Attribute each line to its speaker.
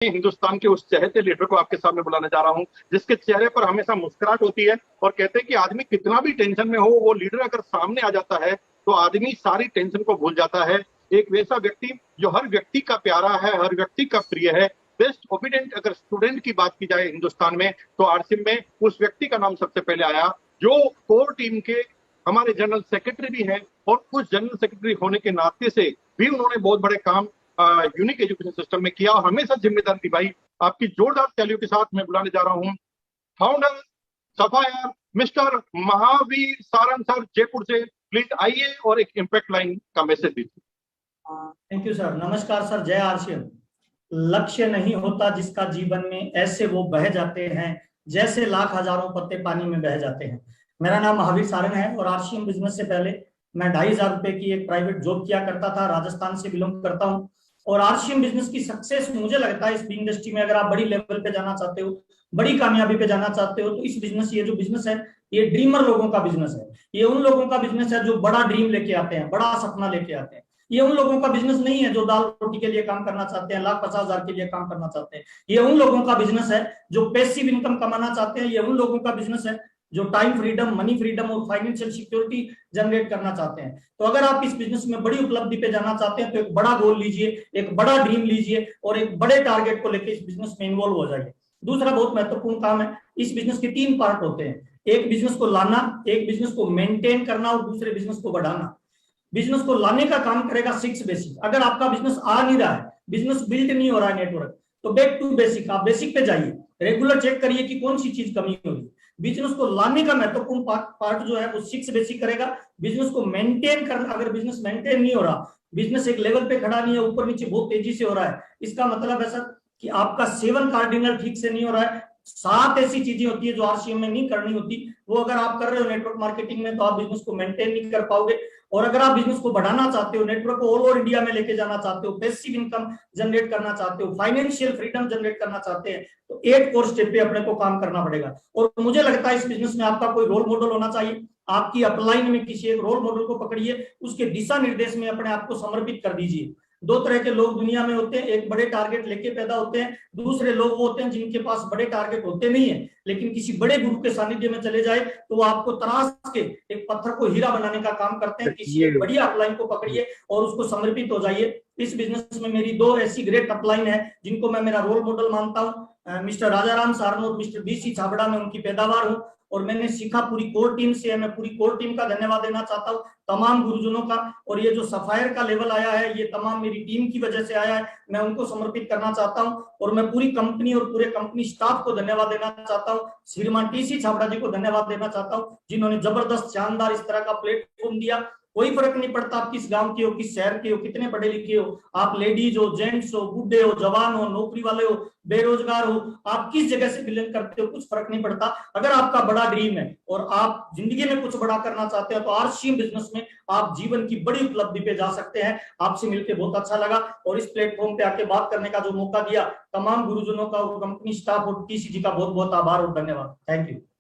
Speaker 1: हिंदुस्तान के उस चहेते लीडर को आपके सामने बुलाने जा रहा हूं, जिसके चेहरे पर हमेशा मुस्कुराहट होती है और कहते हैं कि आदमी कितना भी टेंशन में हो, वो लीडर अगर सामने आ जाता है तो आदमी सारी टेंशन को भूल जाता है। एक वैसा व्यक्ति जो हर व्यक्ति का प्यारा है, हर व्यक्ति का प्रिय है। बेस्ट ओबीडिएंट अगर स्टूडेंट की बात की जाए हिंदुस्तान में, तो आरसीएम में उस व्यक्ति का नाम सबसे पहले आया, जो कोर टीम के हमारे जनरल सेक्रेटरी भी हैं और उस जनरल सेक्रेटरी होने के नाते से भी उन्होंने बहुत बड़े काम यूनिक एजुकेशन सिस्टम में किया और हमेशा जिम्मेदारी निभाई। आपकी जोरदार तालियों के साथ मैं बुलाने जा रहा हूं founder sapphire mister Mahavir Sarang sir, Jaipur से। प्लीज आइए और एक इम्पैक्ट लाइन का मैसेज दीजिए।
Speaker 2: Thank you sir. नमस्कार सर, जय आरसीएम। लक्ष्य नहीं होता जिसका जीवन में, ऐसे वो बह जाते हैं जैसे लाख हजारों पत्ते पानी में बह जाते हैं। मेरा नाम महावीर सारंग है और आरसीएम बिजनेस से पहले मैं 2,500 रुपए की एक प्राइवेट जॉब किया करता था। राजस्थान से बिलोंग करता हूं और आरसीएम बिजनेस की सक्सेस मुझे लगता है इस इंडस्ट्री में, अगर आप बड़ी लेवल पे जाना चाहते हो, बड़ी कामयाबी पे जाना चाहते हो, तो इस बिजनेस, ये जो बिजनेस है, ये ड्रीमर लोगों का बिजनेस है। ये उन लोगों का बिजनेस है जो बड़ा ड्रीम लेके आते हैं, बड़ा सपना लेके आते हैं। ये उन लोगों का बिजनेस नहीं है जो दाल रोटी के लिए काम करना चाहते हैं, 1,50,000 के लिए काम करना चाहते हैं। ये उन लोगों का बिजनेस है जो पैसिव इनकम कमाना चाहते हैं। ये उन लोगों का बिजनेस है जो टाइम फ्रीडम, मनी फ्रीडम और फाइनेंशियल सिक्योरिटी जनरेट करना चाहते हैं। तो अगर आप इस बिजनेस में बड़ी उपलब्धि पे जाना चाहते हैं तो एक बड़ा गोल लीजिए, एक बड़ा ड्रीम लीजिए और एक बड़े टारगेट को लेकर इस बिजनेस में इन्वॉल्व हो जाइए। दूसरा बहुत महत्वपूर्ण काम है, इस बिजनेस के 3 पार्ट होते हैं। एक बिजनेस को लाना, एक बिजनेस को मेंटेन करना और दूसरे बिजनेस को बढ़ाना। बिजनेस को लाने का काम करेगा 6 बेसिक। अगर आपका बिजनेस आ नहीं रहा है, बिजनेस बिल्ड नहीं हो रहा है नेटवर्क, तो बैक टू बेसिक, आप बेसिक पे जाइए, रेगुलर चेक करिए कि कौन सी चीज कमी हो रही है। बिजनेस को लाने का महत्वपूर्ण पार्ट जो है वो 6 बेसिक करेगा। बिजनेस को मेंटेन करना, अगर बिजनेस मेंटेन नहीं हो रहा, बिजनेस एक लेवल पे खड़ा नहीं है, ऊपर नीचे बहुत तेजी से हो रहा है, इसका मतलब है सर कि आपका 7 कार्डिनल ठीक से नहीं हो रहा है। 7 ऐसी चीजें होती है जो आरसीएम में नहीं करनी होती, वो अगर आप कर रहे हो नेटवर्क मार्केटिंग में, तो आप बिजनेस को मेंटेन नहीं कर पाओगे। और अगर आप बिजनेस को बढ़ाना चाहते हो, नेटवर्क को ऑल ओवर इंडिया में लेके जाना चाहते हो, पैसिव इनकम जनरेट करना चाहते हो, फाइनेंशियल फ्रीडम जनरेट करना चाहते हैं, तो 8 कोर स्टेप पे अपने को काम करना पड़ेगा। और मुझे लगता है इस बिजनेस में आपका कोई रोल मॉडल होना चाहिए। आपकी अपलाइन में किसी एक रोल मॉडल को पकड़िए, उसके दिशा निर्देश में अपने आप को समर्पित कर दीजिए। 2 तरह के लोग दुनिया में होते हैं, एक बड़े टारगेट लेके पैदा होते हैं, दूसरे लोग वो होते हैं जिनके पास बड़े टारगेट होते नहीं है, लेकिन किसी बड़े गुरु के सानिध्य में चले जाए तो वो आपको तराश के एक पत्थर को हीरा बनाने का काम करते हैं। किसी एक बड़ी अपलाइन को पकड़िए और उसको समर्पित हो जाइए। इस बिजनेस में मेरी 2 ऐसी ग्रेट अपलाइन है जिनको मैं मेरा रोल मॉडल मानता हूँ, मिस्टर राजाराम सारन और मिस्टर बीसी छाबड़ा। में उनकी पैदावार हूँ और मैंने सीखा पूरी कोर टीम से है। मैं पूरी कोर टीम का धन्यवाद देना चाहता हूँ, तमाम गुरुजनों का। और ये जो सफायर का लेवल आया है, ये तमाम मेरी टीम की वजह से आया है, मैं उनको समर्पित करना चाहता हूँ। और मैं पूरी कंपनी और पूरे कंपनी स्टाफ को धन्यवाद देना चाहता हूँ। श्रीमान टीसी छाबड़ा जी को धन्यवाद देना चाहता हूँ, जिन्होंने जबरदस्त शानदार इस तरह का प्लेटफॉर्म दिया। कोई फर्क नहीं पड़ता आप किस गांव के हो, किस शहर के हो, कितने पढ़े लिखे हो, आप लेडीज हो, जेंट्स हो, बूढ़े हो, जवान हो, नौकरी वाले हो, बेरोजगार हो, आप किस जगह से बिलोंग करते हो, कुछ फर्क नहीं पड़ता। अगर आपका बड़ा ड्रीम है और आप जिंदगी में कुछ बड़ा करना चाहते हो, तो आरसीएम बिजनेस में आप जीवन की बड़ी उपलब्धि पे जा सकते हैं। आपसे मिलकर बहुत अच्छा लगा और इस प्लेटफॉर्म पे आके बात करने का जो मौका दिया, तमाम गुरुजनों का और कंपनी स्टाफ और टीसी जी का बहुत बहुत आभार और धन्यवाद। Thank you.